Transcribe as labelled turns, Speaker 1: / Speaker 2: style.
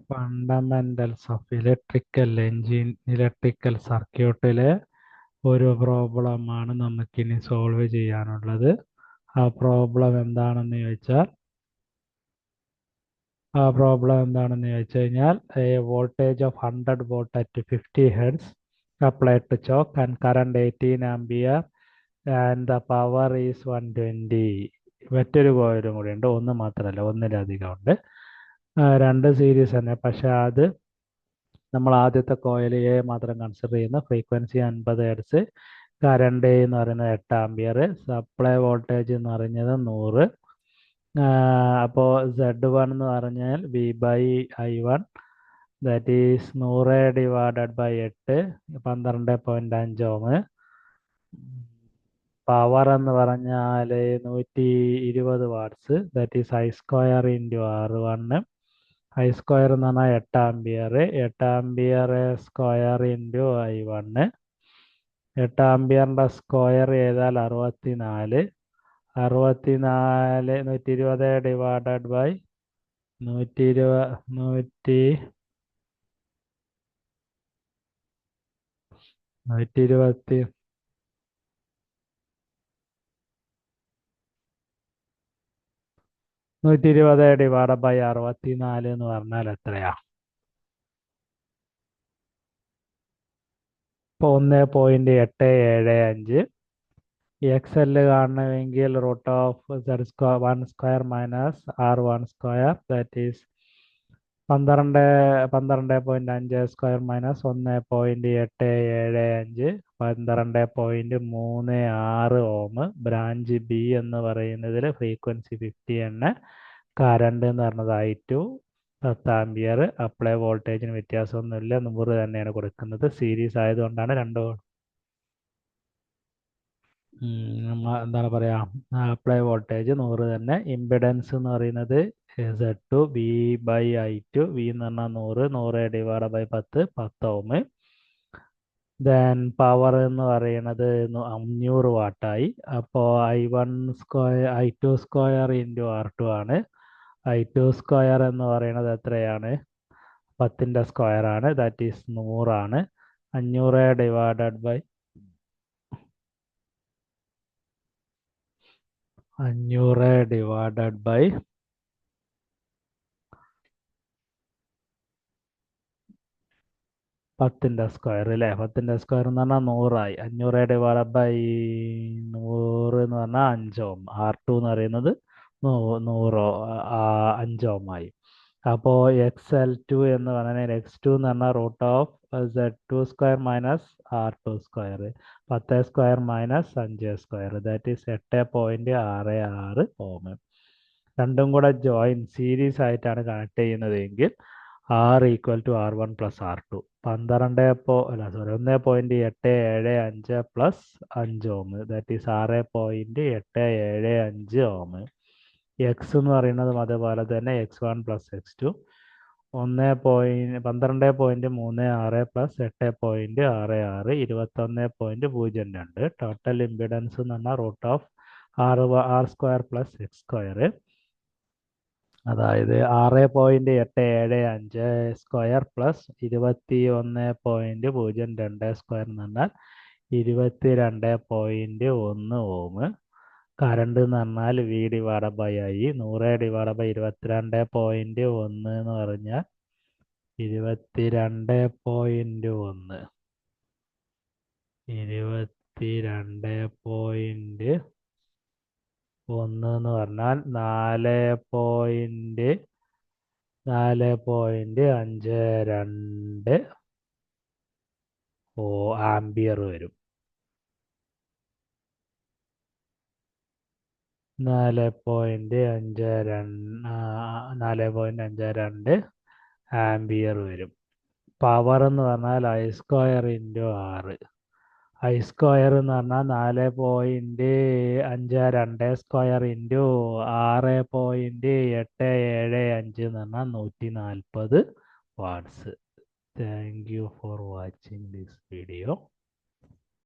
Speaker 1: Fundamentals of electrical സർക്യൂട്ടിലെ ഒരു പ്രോബ്ലമാണ് നമുക്കിനി സോൾവ് ചെയ്യാനുള്ളത്. ആ പ്രോബ്ലം എന്താണെന്ന് ചോദിച്ചാൽ a voltage of 100 volt at 50 hertz applied to choke and current 18 ampere and the power is 120. മറ്റൊരു കോയിലും കൂടി ഉണ്ട്, ഒന്ന് മാത്രമല്ല ഒന്നിലധികം ഉണ്ട്. രണ്ട് സീരീസ് തന്നെ, പക്ഷെ അത് നമ്മൾ ആദ്യത്തെ കോയിൽ എ മാത്രം കൺസിഡർ ചെയ്യുന്ന ഫ്രീക്വൻസി 50 ഹെർട്സ്, കറണ്ട് എന്ന് പറയുന്നത് 8 ആംബിയർ, സപ്ലൈ വോൾട്ടേജ് എന്ന് പറഞ്ഞത് 100. അപ്പോൾ Z1 എന്ന് പറഞ്ഞാൽ V/I1, that is 100 divided by 8, 12.5 ohm. Power എന്ന് പറഞ്ഞാൽ 120 watts, that is I² into R1. I² എന്ന് പറഞ്ഞാൽ 8 ampere, 8 ampere square into I1. 8 ആംബിയറിൻ്റെ സ്ക്വയർ ചെയ്താൽ 64. 120 ഡിവൈഡഡ് ബൈ 120 ഡിവൈഡ് ബൈ 64 എന്ന് പറഞ്ഞാൽ എത്രയാ? ഇപ്പോൾ 1.875. XL കാണണമെങ്കിൽ √Z² minus R1², that is 12.5² minus 1.875, 12.36 ohm. Branch B എന്ന് പറയുന്നതിൽ ഫ്രീക്വൻസി 50 ആണ്. കറണ്ട് എന്ന് പറഞ്ഞത് I2 10 ആംബിയർ. അപ്ലൈ വോൾട്ടേജിന് വ്യത്യാസമൊന്നുമില്ല, 100 തന്നെയാണ് കൊടുക്കുന്നത്. സീരീസ് ആയതുകൊണ്ടാണ് എന്താണ് പറയുക, അപ്ലൈ വോൾട്ടേജ് 100 തന്നെ. ഇമ്പിഡൻസ് എന്ന് പറയുന്നത് Z2 V/I2, V എന്ന് പറഞ്ഞാൽ 100 divide by 10 ohm. Then power എന്ന് പറയുന്നത് 500 വാട്ടായി. അപ്പോൾ I2² ഇൻറ്റു R2 ആണ്. I2² എന്ന് പറയുന്നത് എത്രയാണ്? 10ൻ്റെ സ്ക്വയർ ആണ്, ദാറ്റ് ഈസ് 100 ആണ്. 500 ഡിവൈഡഡ് ബൈ 10ൻ്റെ സ്ക്വയർ അല്ലേ? 10ൻ്റെ സ്ക്വയർ എന്ന് പറഞ്ഞാൽ 100 ആയി. 500 ഡിവൈഡ് ബൈ 100 എന്ന് പറഞ്ഞാൽ 5 ഓം. R2 എന്ന് പറയുന്നത് 100 5 ഓം ആയി. അപ്പോൾ XL2 എന്ന് പറഞ്ഞാൽ X2 എന്ന് പറഞ്ഞാൽ √Z2² minus R2², 10² minus 5² that is 8.66 ഓം. രണ്ടും കൂടെ സീരീസ് ആയിട്ടാണ് കണക്ട് ചെയ്യുന്നതെങ്കിൽ R = R1 + R2. 1.875 plus 5 ohm, that is 6.875 ohm. X എന്ന് പറയുന്നത് അതേപോലെ തന്നെ X1 + X2, 12.36 plus 8.66, 21.02. Total impedance എന്ന് പറഞ്ഞാൽ √R² + X², അതായത് 6.875² പ്ലസ് 21.02² എന്ന് പറഞ്ഞാൽ 22.1 ഓം. കറണ്ട് എന്ന് പറഞ്ഞാൽ V/I, 100 ഡിവൈഡ് ബൈ 22.1 എന്ന് പറഞ്ഞാൽ 22.1, 22.1 എന്ന് പറഞ്ഞാൽ 4.52 ആംബിയർ വരും. 4.52 ആംബിയർ വരും. പവർ എന്ന് പറഞ്ഞാൽ I² ഇൻറ്റു R. I² എന്ന് പറഞ്ഞാൽ 4.52² ഇൻറ്റു 6.875 എന്ന് പറഞ്ഞാൽ 140 watts. Thank you for watching this video.